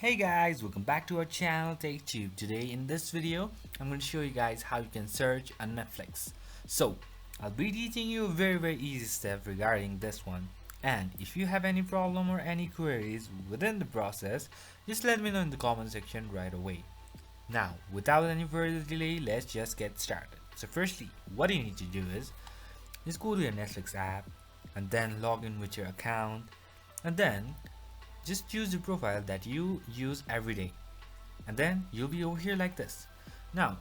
Hey guys, welcome back to our channel TechTube. Today in this video, I'm going to show you guys how you can search on Netflix. So, I'll be teaching you a very easy step regarding this one. And if you have any problem or any queries within the process, just let me know in the comment section right away. Now, without any further delay, let's just get started. So firstly, what you need to do is just go to your Netflix app and then log in with your account and then just choose the profile that you use every day and then you'll be over here like this. Now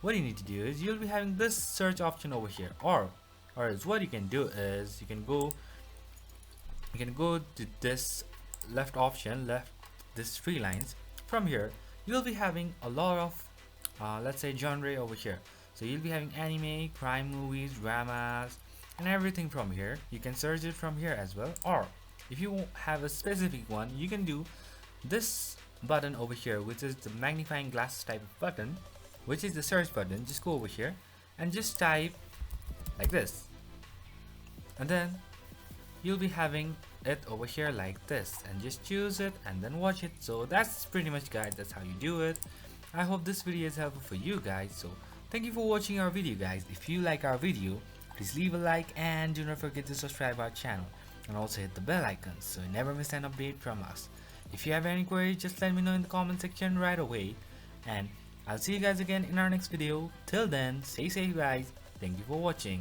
what you need to do is you'll be having this search option over here, or else what you can do is you can go to this left option, left this three lines. From here you'll be having a lot of let's say genre over here. So you'll be having anime, crime movies, dramas and everything. From here you can search it from here as well, or if you have a specific one you can do this button over here, which is the magnifying glass type of button, which is the search button. Just go over here and just type like this, and then you'll be having it over here like this, and just choose it and then watch it. So that's pretty much, guys, that's how you do it. I hope this video is helpful for you guys. So thank you for watching our video, guys. If you like our video, please leave a like and do not forget to subscribe our channel and also hit the bell icon so you never miss an update from us. If you have any queries, just let me know in the comment section right away, and I'll see you guys again in our next video. Till then, stay safe, guys. Thank you for watching.